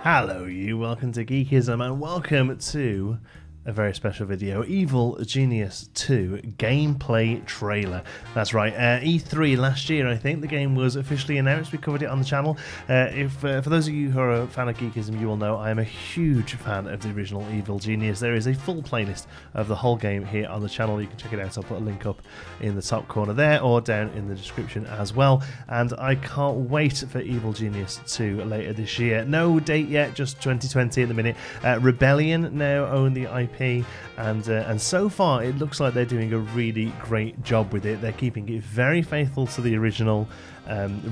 Hello you, welcome to Geekism and welcome to a very special video, Evil Genius 2 gameplay trailer. That's right, E3 last year I think the game was officially announced. We covered it on the channel. For those of you who are a fan of Geekism, you will know I am a huge fan of the original Evil Genius. There is a full playlist of the whole game here on the channel. You can check it out. I'll put a link up in the top corner there or down in the description as well. And I can't wait for Evil Genius 2 later this year. No date yet, just 2020 at the minute. Rebellion now own the IP. And so far it looks like they're doing a really great job with it. They're keeping it very faithful to the original.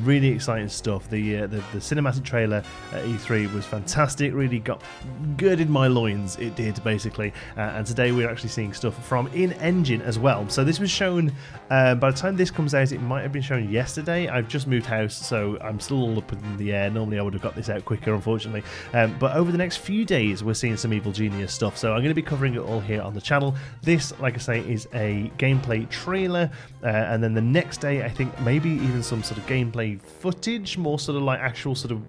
Really exciting stuff. The cinematic trailer at E3 was fantastic. Really girded my loins. It did basically. And today we're actually seeing stuff from in-engine as well. So this was shown. By the time this comes out, it might have been shown yesterday. I've just moved house, so I'm still all up in the air. Normally I would have got this out quicker, unfortunately. But over the next few days, we're seeing some Evil Genius stuff. So I'm going to be covering it all here on the channel. This, like I say, is a gameplay trailer. And then the next day, I think maybe even some sort of gameplay footage, more sort of like actual sort of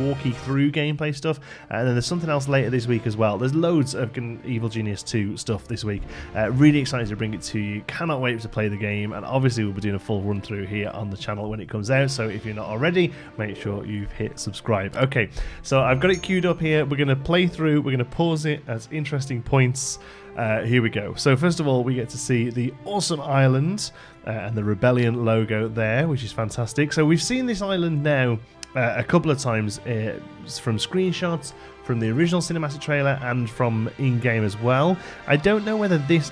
walkie through gameplay stuff. And then there's something else later this week as well. There's loads of Evil Genius 2 stuff this week. Really excited to bring it to you. Cannot wait to play the game. And obviously we'll be doing a full run through here on the channel when it comes out. So if you're not already, make sure you've hit subscribe. Okay, so I've got it queued up here. We're going to play through. We're going to pause it as interesting points. Here we go. So first of all, we get to see the awesome island and the Rebellion logo there, which is fantastic. So we've seen this island now a couple of times from screenshots, from the original cinematic trailer, and from in-game as well. I don't know whether this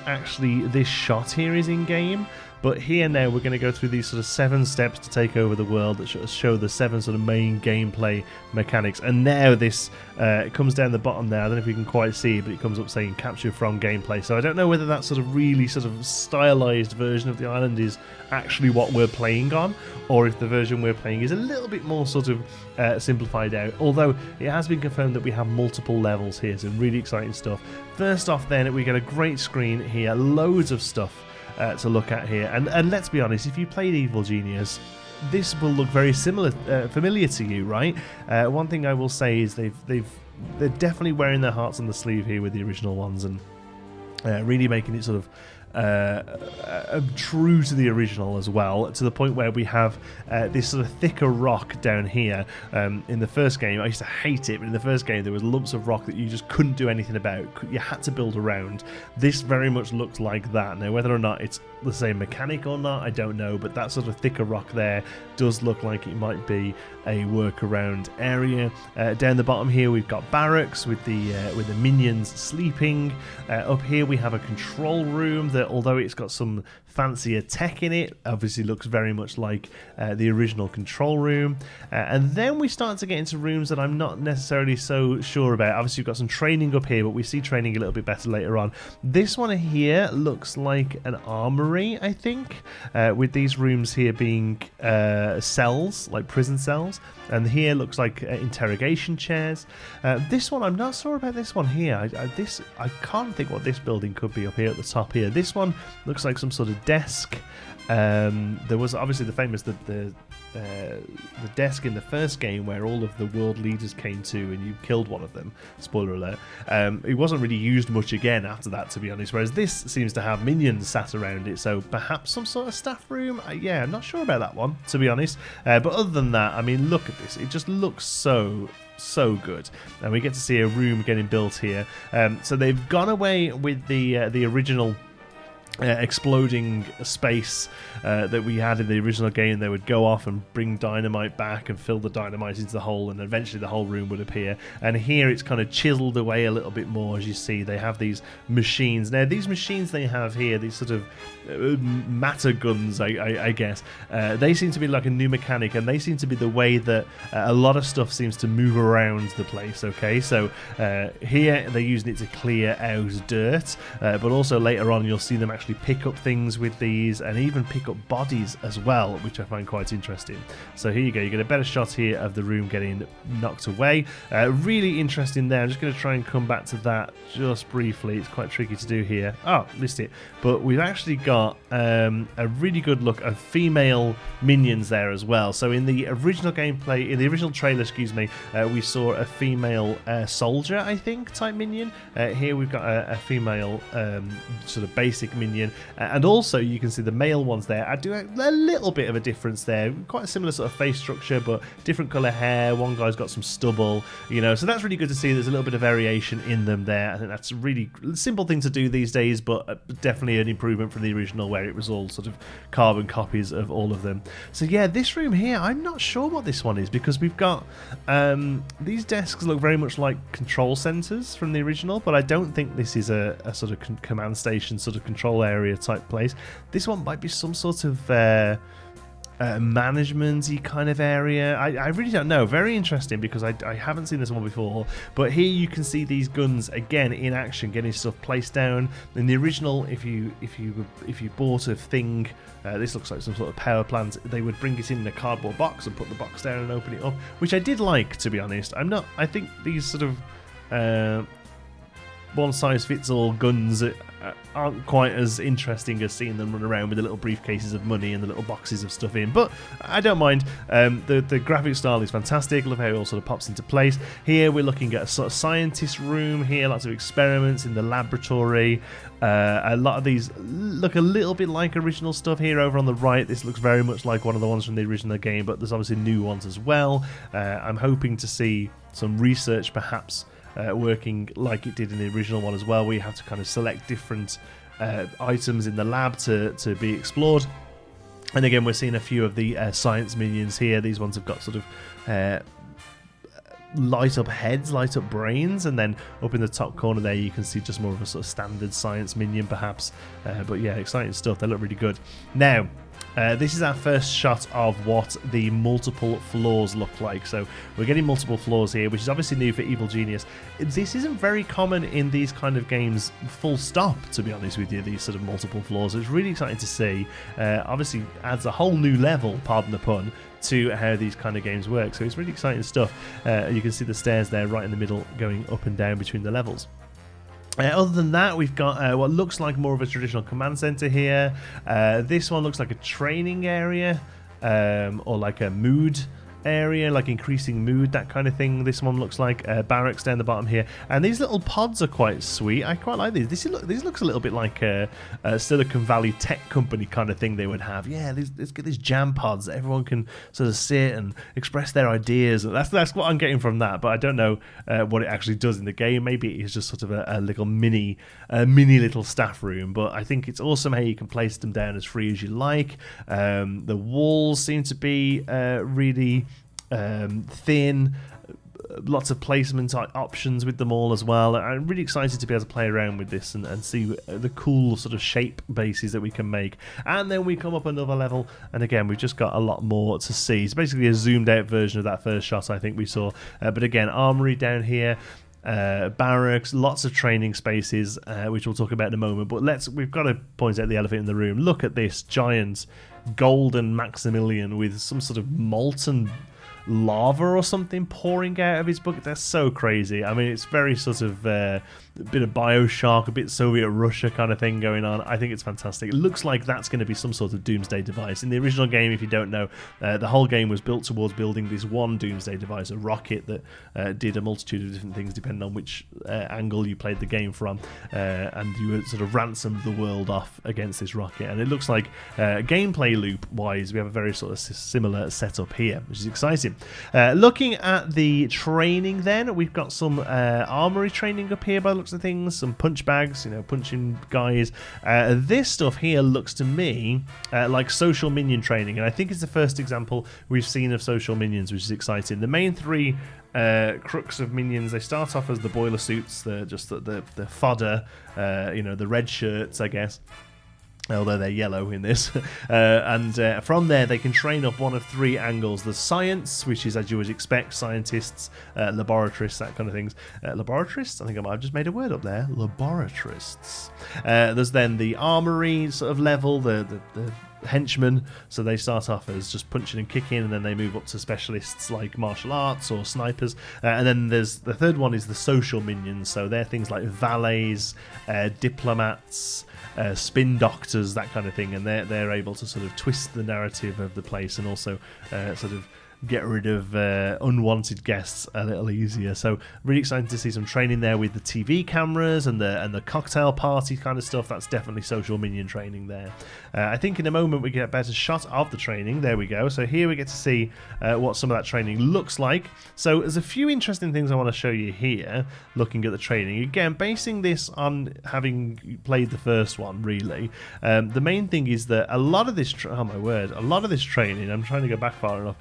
shot here is in-game, but here now we're going to go through these sort of 7 steps to take over the world that show the 7 sort of main gameplay mechanics. And now this it comes down the bottom there. I don't know if you can quite see it, but it comes up saying capture from gameplay. So I don't know whether that sort of really sort of stylized version of the island is actually what we're playing on, or if the version we're playing is a little bit more sort of simplified out. Although it has been confirmed that we have multiple levels here, so really exciting stuff. First off then, we get a great screen here, loads of stuff to look at here, and let's be honest, if you played Evil Genius, this will look very familiar to you, right? One thing I will say is they're definitely wearing their hearts on the sleeve here with the original ones, and really making it sort of true to the original as well, to the point where we have this sort of thicker rock down here. In the first game, I used to hate it, but in the first game there was lumps of rock that you just couldn't do anything about. You had to build around. This very much looks like that. Now, whether or not it's the same mechanic or not, I don't know, but that sort of thicker rock there does look like it might be a workaround area. Down the bottom here we've got barracks with the minions sleeping. Up here we have a control room that, although it's got some fancier tech in it, obviously looks very much like the original control room. And then we start to get into rooms that I'm not necessarily so sure about. Obviously you've got some training up here, but we see training a little bit better later on. This one here looks like an armory, I think, with these rooms here being cells, like prison cells. And here looks like interrogation chairs. This one, I'm not sure about this one here. I can't think what this building could be up here at the top here. This one looks like some sort of desk. There was obviously the famous the desk in the first game where all of the world leaders came to and you killed one of them. Spoiler alert. It wasn't really used much again after that, to be honest, whereas this seems to have minions sat around it, so perhaps some sort of staff room. Yeah, I'm not sure about that one, to be honest. But other than that, I mean, look at this. It just looks so good, and we get to see a room getting built here. So they've gone away with the original exploding space that we had in the original game. They would go off and bring dynamite back and fill the dynamite into the hole, and eventually the whole room would appear. And here it's kind of chiseled away a little bit more. As you see, they have these machines. Now these machines they have here, these sort of matter guns, I guess, they seem to be like a new mechanic, and they seem to be the way that a lot of stuff seems to move around the place. Okay, so here they're using it to clear out dirt, but also later on you'll see them actually actually pick up things with these, and even pick up bodies as well, which I find quite interesting. So here you go, you get a better shot here of the room getting knocked away. Really interesting there. I'm just going to try and come back to that just briefly. It's quite tricky to do here. Oh, missed it. But we've actually got a really good look of female minions there as well. So in the original gameplay, in the original trailer, excuse me, we saw a female soldier, I think, type minion. Here we've got a female sort of basic minion, and also you can see the male ones there. I do a little bit of a difference there, quite a similar sort of face structure, but different colour hair. One guy's got some stubble, you know, so that's really good to see. There's a little bit of variation in them there. I think that's a really simple thing to do these days, but definitely an improvement from the original where it was all sort of carbon copies of all of them. So yeah, this room here, I'm not sure what this one is, because we've got these desks look very much like control centres from the original, but I don't think this is a sort of command station sort of control area type place. This one might be some sort of management-y kind of area. I really don't know. Very interesting, because I haven't seen this one before. But here you can see these guns again in action, getting stuff placed down. In the original, if you bought a thing, this looks like some sort of power plant, they would bring it in a cardboard box and put the box down and open it up, which I did like, to be honest. I think these sort of one-size-fits-all guns aren't quite as interesting as seeing them run around with the little briefcases of money and the little boxes of stuff in, but I don't mind. The graphic style is fantastic. Love how it all sort of pops into place. Here we're looking at a sort of scientist room here, lots of experiments in the laboratory. A lot of these look a little bit like original stuff here over on the right. This looks very much like one of the ones from the original game, but there's obviously new ones as well. I'm hoping to see some research perhaps working like it did in the original one as well, where you have to kind of select different items in the lab to be explored. And again, we're seeing a few of the science minions here. These ones have got sort of light up heads, light up brains, and then up in the top corner there you can see just more of a sort of standard science minion perhaps. But yeah, exciting stuff. They look really good. Now, this is our first shot of what the multiple floors look like. So we're getting multiple floors here, which is obviously new for Evil Genius. This isn't very common in these kind of games, full stop, to be honest with you, these sort of multiple floors. It's really exciting to see. Obviously adds a whole new level, pardon the pun, to how these kind of games work. So it's really exciting stuff. You can see the stairs there right in the middle going up and down between the levels. Other than that, we've got what looks like more of a traditional command center here. This one looks like a training area, or like a mood area, like increasing mood, that kind of thing. This one looks like barracks down the bottom here, and these little pods are quite sweet. I quite like these. This looks a little bit like a Silicon Valley tech company kind of thing they would have. Yeah, let's get these jam pods that everyone can sort of sit and express their ideas. That's what I'm getting from that, but I don't know what it actually does in the game. Maybe it's just sort of a little mini little staff room, but I think it's awesome how you can place them down as free as you like. The walls seem to be really thin, lots of placement options with them all as well. I'm really excited to be able to play around with this and see the cool sort of shape bases that we can make. And then we come up another level, and again we've just got a lot more to see. It's basically a zoomed out version of that first shot I think we saw, but again, armory down here, barracks, lots of training spaces, which we'll talk about in a moment. But we've got to point out the elephant in the room. Look at this giant golden Maximilian with some sort of molten lava or something pouring out of his bucket. That's so crazy. I mean, it's very sort of a bit of Bioshock, a bit Soviet Russia kind of thing going on. I think it's fantastic. It looks like that's going to be some sort of Doomsday Device. In the original game, if you don't know, the whole game was built towards building this one Doomsday Device, a rocket that did a multitude of different things depending on which angle you played the game from, and you would sort of ransom the world off against this rocket. And it looks like gameplay loop wise, we have a very sort of similar setup here, which is exciting. Looking at the training then, we've got some armory training up here by the looks of things, some punch bags, you know, punching guys. This stuff here looks to me like social minion training, and I think it's the first example we've seen of social minions, which is exciting. The main three crooks of minions, they start off as the boiler suits, the fodder, you know, the red shirts, I guess. although they're yellow in this. And from there, they can train up one of 3 angles. There's science, which is, as you would expect, scientists, laboratorists, that kind of things. Laboratorists? I think I might have just made a word up there. Laboratorists. There's then the armory sort of level, the henchmen, so they start off as just punching and kicking, and then they move up to specialists like martial arts or snipers, and then there's the third one is the social minions, so they're things like valets, diplomats, spin doctors, that kind of thing, and they're able to sort of twist the narrative of the place and also sort of get rid of unwanted guests a little easier. So really excited to see some training there with the TV cameras and the cocktail party kind of stuff. That's definitely social minion training there. I think in a moment we get a better shot of the training. There we go. So here we get to see what some of that training looks like. So there's a few interesting things I want to show you here looking at the training. Again, basing this on having played the first one, really. The main thing is that a lot of this, oh my word, a lot of this training, I'm trying to go back far enough,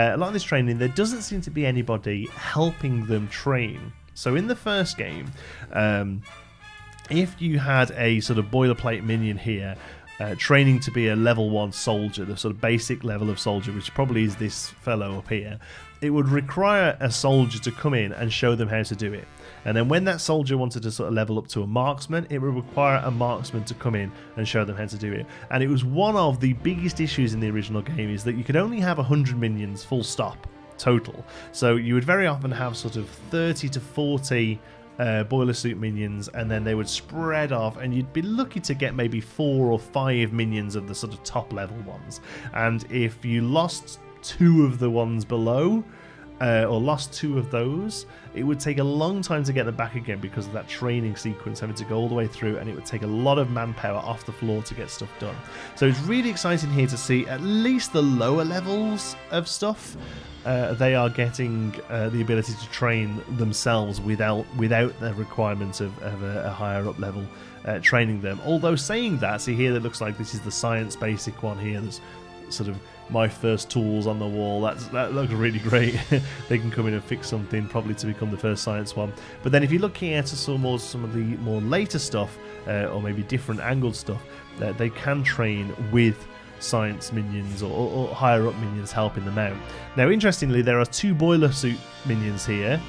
a lot of this training, there doesn't seem to be anybody helping them train. So in the first game, if you had a sort of boilerplate minion here, training to be a level 1 soldier, the sort of basic level of soldier, which probably is this fellow up here, it would require a soldier to come in and show them how to do it. And then when that soldier wanted to sort of level up to a marksman, it would require a marksman to come in and show them how to do it. And it was one of the biggest issues in the original game, is that you could only have 100 minions full stop total. So you would very often have sort of 30 to 40 boiler suit minions, and then they would spread off, and you'd be lucky to get maybe 4 or 5 minions of the sort of top level ones. And if you lost 2 of the ones below, or lost 2 of those, it would take a long time to get them back again because of that training sequence having to go all the way through, and it would take a lot of manpower off the floor to get stuff done. So it's really exciting here to see at least the lower levels of stuff. They are getting the ability to train themselves without the requirement of a higher up level training them. Although saying that, see here, that looks like this is the science basic one here. There's sort of my first tools on the wall. That looks really great. They can come in and fix something, probably to become the first science one. But then if you're looking at some of the more later stuff, or maybe different angled stuff, they can train with science minions or higher up minions helping them out. Now interestingly, there are 2 boiler suit minions here,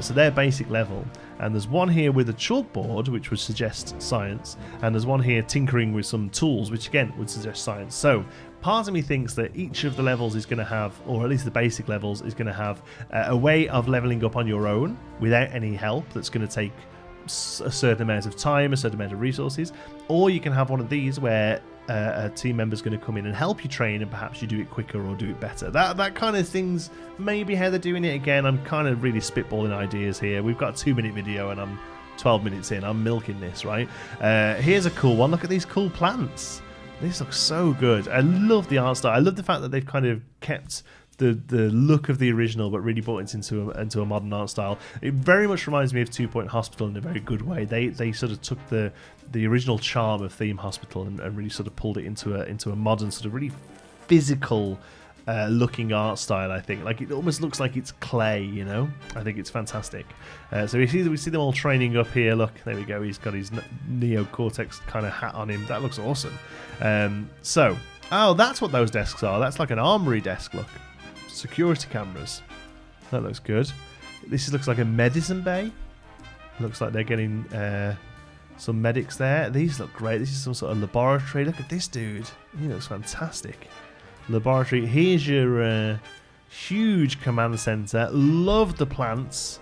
so they're basic level, and there's one here with a chalkboard which would suggest science, and there's one here tinkering with some tools which again would suggest science. So part of me thinks that each of the levels is going to have, or at least the basic levels, is going to have a way of leveling up on your own without any help that's going to take a certain amount of time, a certain amount of resources, or you can have one of these where a team member's going to come in and help you train, and perhaps you do it quicker or do it better. That kind of thing's maybe how they're doing it. Again, I'm kind of really spitballing ideas here. We've got a 2-minute video and I'm 12 minutes in. I'm milking this, right? Here's a cool one. Look at these cool plants. This looks so good. I love the art style. I love the fact that they've kind of kept the look of the original, but really brought it into a modern art style. It very much reminds me of 2 Point Hospital in a very good way. They sort of took the original charm of Theme Hospital and really sort of pulled it into a modern sort of really physical looking art style. I think like it almost looks like it's clay, you know. I think it's fantastic. So we see them all training up here. Look, there we go. He's got his Neo Cortex kind of hat on him. That looks awesome. Oh, that's what those desks are. That's like an armory desk. Look. Security cameras. That looks good. This looks like a medicine bay. Looks like they're getting some medics there. These look great. This is some sort of laboratory. Look at this dude. He looks fantastic. Laboratory. Here's your huge command center. Love the plants.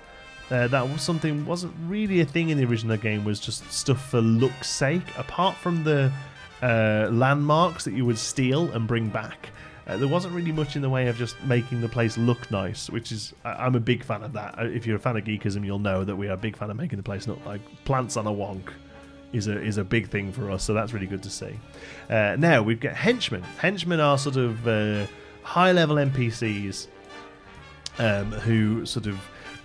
That was something wasn't really a thing in the original game. Was just stuff for look's sake. Apart from the landmarks that you would steal and bring back. There wasn't really much in the way of just making the place look nice, which is, I'm a big fan of that. If you're a fan of Geekism, you'll know that we are a big fan of making the place look like plants on a wonk is a big thing for us, so that's really good to see. Now, we've got Henchmen. Henchmen are sort of high-level NPCs who sort of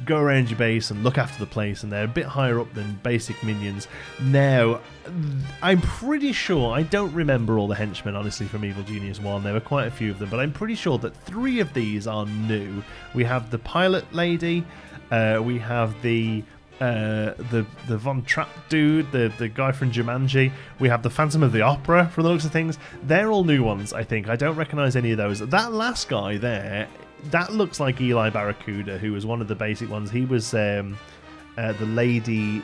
go around your base and look after the place, and they're a bit higher up than basic minions. Now, I'm pretty sure, I don't remember all the henchmen, honestly, from Evil Genius 1. There were quite a few of them, but I'm pretty sure that 3 of these are new. We have the pilot lady, we have the the Von Trapp dude, the guy from Jumanji. We have the Phantom of the Opera from the looks of things. They're all new ones, I think. I don't recognise any of those. That last guy there, that looks like Eli Barracuda, who was one of the basic ones. He was the lady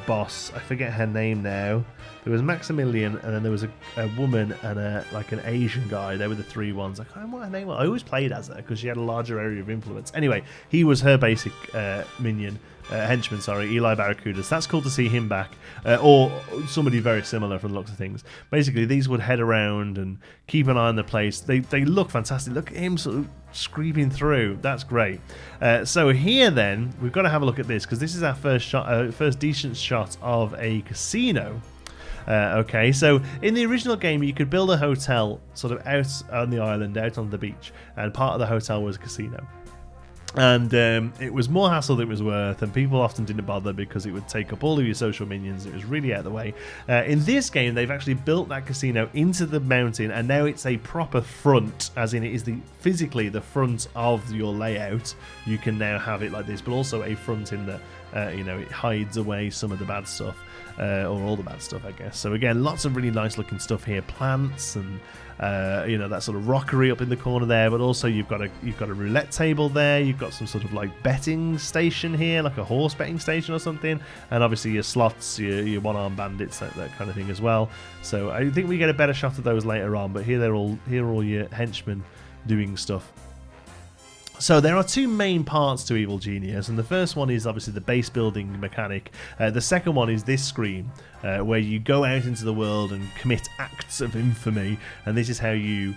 boss. I forget her name now. There was Maximilian, and then there was a woman and like an Asian guy. They were the three ones. I can't remember what her name was. I always played as her because she had a larger area of influence. Anyway, he was her basic minion. Henchman, sorry, Eli Barracuda. So that's cool to see him back, or somebody very similar from the looks of things. Basically, these would head around and keep an eye on the place. They look fantastic. Look at him sort of screaming through. That's great. So here then, we've got to have a look at this because this is our first shot, first decent shot of a casino. Okay, so in the original game, you could build a hotel sort of out on the island, out on the beach, and part of the hotel was a casino. And it was more hassle than it was worth, and people often didn't bother because it would take up all of your social minions. It was really out of the way. In this game, they've actually built that casino into the mountain, and now it's a proper front, as in it is physically the front of your layout. You can now have it like this, but also a front in that it hides away some of the bad stuff, or all the bad stuff, I guess. So again, lots of really nice looking stuff here, plants and that sort of rockery up in the corner there, but also you've got a roulette table there. You've got some sort of like betting station here, like a horse betting station or something, and obviously your slots, your one-armed bandits, that kind of thing as well. So I think we get a better shot of those later on, but here are all your henchmen doing stuff. So there are two main parts to Evil Genius, and the first one is obviously the base building mechanic. The second one is this screen, where you go out into the world and commit acts of infamy, and this is how you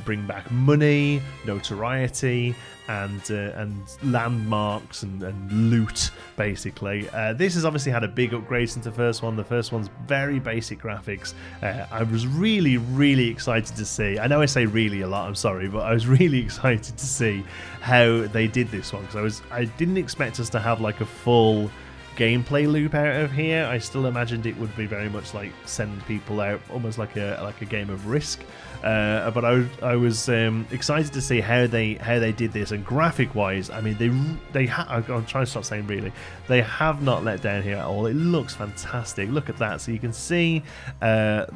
bring back money, notoriety, and landmarks and loot, basically. This has obviously had a big upgrade since the first one. The first one's very basic graphics. I was really, really excited to see. I know I say really a lot, I'm sorry, but I was really excited to see how they did this one, because I didn't expect us to have like a full gameplay loop out of here. I still imagined it would be very much like send people out, almost like a game of Risk. But I was excited to see how they did this, and graphic wise, I mean I'm trying to stop saying really. They have not let down here at all. It looks fantastic. Look at that. So you can see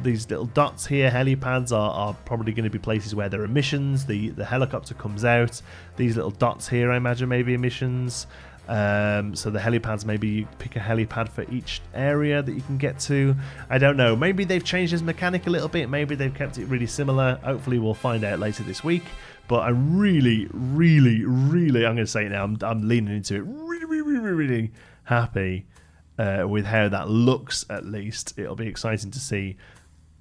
these little dots here. Helipads are probably going to be places where there are missions. The helicopter comes out. These little dots here, I imagine, maybe are missions. So the helipads, maybe you pick a helipad for each area that you can get to. I don't know. Maybe they've changed this mechanic a little bit. Maybe they've kept it really similar. Hopefully we'll find out later this week. But I'm really, really, really, I'm going to say it now, I'm leaning into it, really happy with how that looks, at least. It'll be exciting to see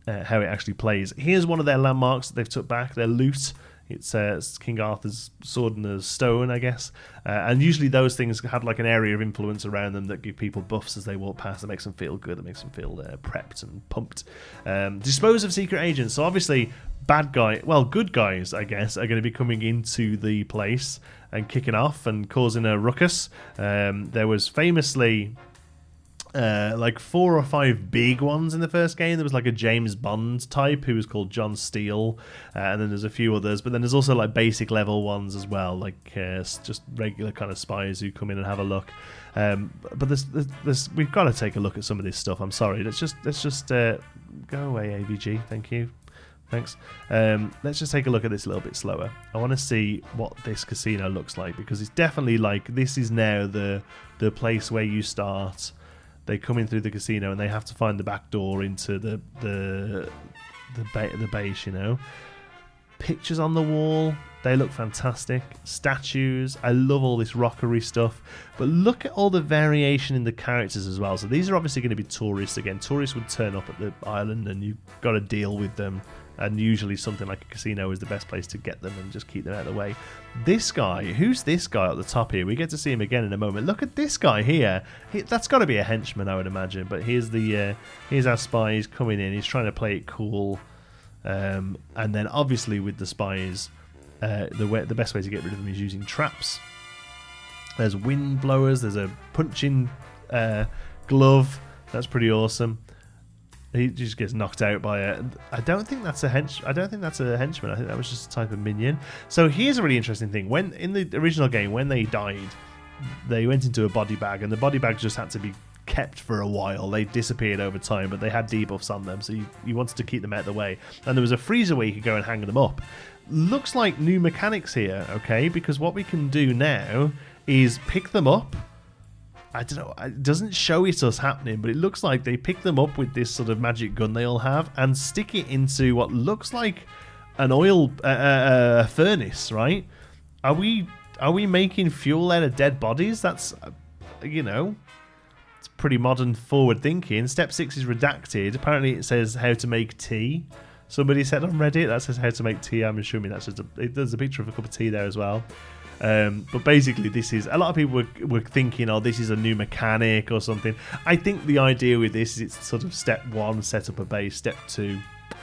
how it actually plays. Here's one of their landmarks that they've took back, their loot. It's King Arthur's sword and a stone, I guess. And usually those things have like an area of influence around them that give people buffs as they walk past. It makes them feel good. It makes them feel prepped and pumped. Dispose of secret agents. So obviously good guys, I guess, are going to be coming into the place and kicking off and causing a ruckus. There was famously like 4 or 5 big ones in the first game. There was like a James Bond type who was called John Steele, and then there's a few others, but then there's also like basic level ones as well, like just regular kind of spies who come in and have a look. But there's we've got to take a look at some of this stuff. I'm sorry, let's just go away, AVG, thank you. Thanks. Let's just take a look at this a little bit slower. I want to see what this casino looks like, because it's definitely like this is now the place where you start. They come in through the casino and they have to find the back door into the base, Pictures on the wall, they look fantastic. Statues, I love all this rockery stuff. But look at all the variation in the characters as well. So these are obviously going to be tourists. Again, tourists would turn up at the island and you've got to deal with them. And usually something like a casino is the best place to get them and just keep them out of the way. This guy, who's this guy at the top here? We get to see him again in a moment. Look at this guy here. That's got to be a henchman, I would imagine. But here's our spies coming in. He's trying to play it cool. And then obviously with the spies, the best way to get rid of them is using traps. There's wind blowers. There's a punching glove. That's pretty awesome. He just gets knocked out by it. I don't think that's a henchman. I think that was just a type of minion. So here's a really interesting thing. When in the original game, when they died, they went into a body bag, and the body bag just had to be kept for a while. They disappeared over time, but they had debuffs on them, so you wanted to keep them out of the way. And there was a freezer where you could go and hang them up. Looks like new mechanics here, okay? Because what we can do now is pick them up. I don't know, it doesn't show it us happening, but it looks like they pick them up with this sort of magic gun they all have and stick it into what looks like an oil furnace, right? Are we making fuel out of dead bodies? That's, you know, it's pretty modern forward thinking. Step 6 is redacted. Apparently it says how to make tea. Somebody said on Reddit that says how to make tea. I'm assuming that's just there's a picture of a cup of tea there as well. But basically this is, a lot of people were thinking, oh, this is a new mechanic or something. I think the idea with this is it's sort of step 1, set up a base, step 2,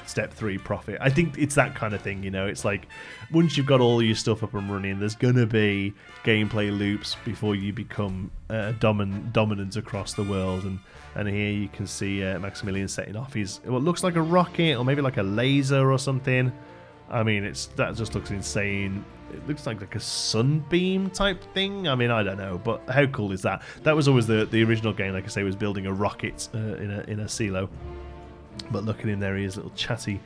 step 3, profit. I think it's that kind of thing, you know. It's like once you've got all your stuff up and running, there's gonna be gameplay loops before you become dominant across the world. And here you can see Maximilian setting off his, what looks like a rocket or maybe like a laser or something. I mean, that just looks insane. It looks like a sunbeam type thing. I mean, I don't know, but how cool is that? That was always the original game, like I say, was building a rocket in a silo. But look at him there, he is, little chatty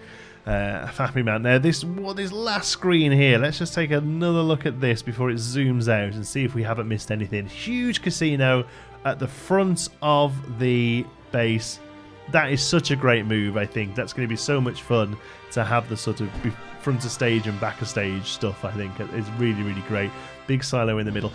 fappy man. Now this last screen here, let's just take another look at this before it zooms out and see if we haven't missed anything. Huge casino at the front of the base. That is such a great move. I think that's going to be so much fun to have the sort of front of stage and back of stage stuff. I think it's really, really great. Big silo in the middle.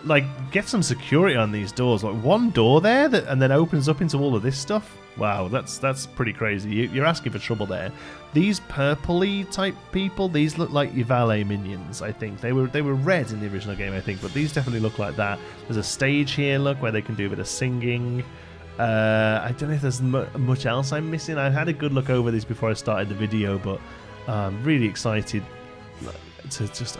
Like, get some security on these doors. Like one door there and then opens up into all of this stuff. Wow, that's pretty crazy. You're asking for trouble there. These purpley type people, these look like your valet minions. I think they were red in the original game, I think, but these definitely look like that. There's a stage here, look, where they can do a bit of singing. I don't know if there's much else I'm missing. I had a good look over this before I started the video, but I'm really excited to just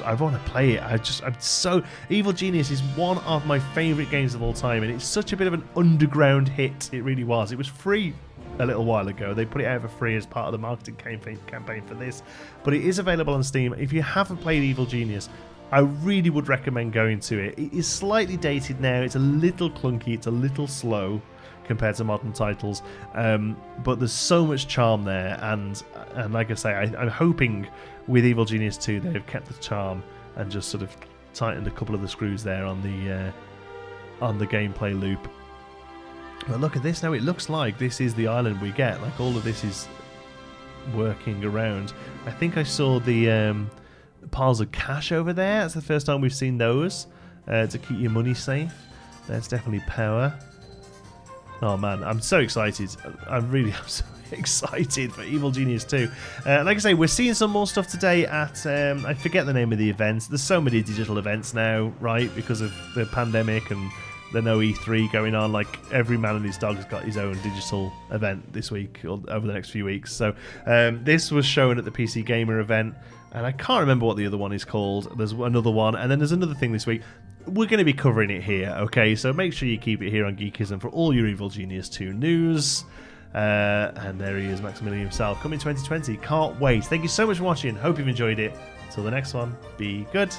I want to play it. I'm so, Evil Genius is one of my favourite games of all time, and it's such a bit of an underground hit. It really was. It was free a little while ago. They put it out for free as part of the marketing campaign for this, but it is available on Steam. If you haven't played Evil Genius, I really would recommend going to it. It is slightly dated now. It's a little clunky. It's a little slow compared to modern titles, but there's so much charm there, and like I say, I'm hoping with Evil Genius 2 they've kept the charm and just sort of tightened a couple of the screws there on the gameplay loop. But look at this now. It looks like this is the island we get. Like all of this is working around. I think I saw the piles of cash over there. That's the first time we've seen those to keep your money safe. There's definitely power. Oh man, I'm so excited. I'm so excited for Evil Genius 2. Like I say, we're seeing some more stuff today at, I forget the name of the events. There's so many digital events now, right, because of the pandemic and the no E3 going on. Like every man and his dog has got his own digital event this week or over the next few weeks. So this was shown at the PC Gamer event, and I can't remember what the other one is called. There's another one, and then there's another thing this week. We're going to be covering it here, okay? So make sure you keep it here on Geekism for all your Evil Genius 2 news. And there he is, Maximilian himself, coming 2020. Can't wait. Thank you so much for watching. Hope you've enjoyed it. Until the next one, be good.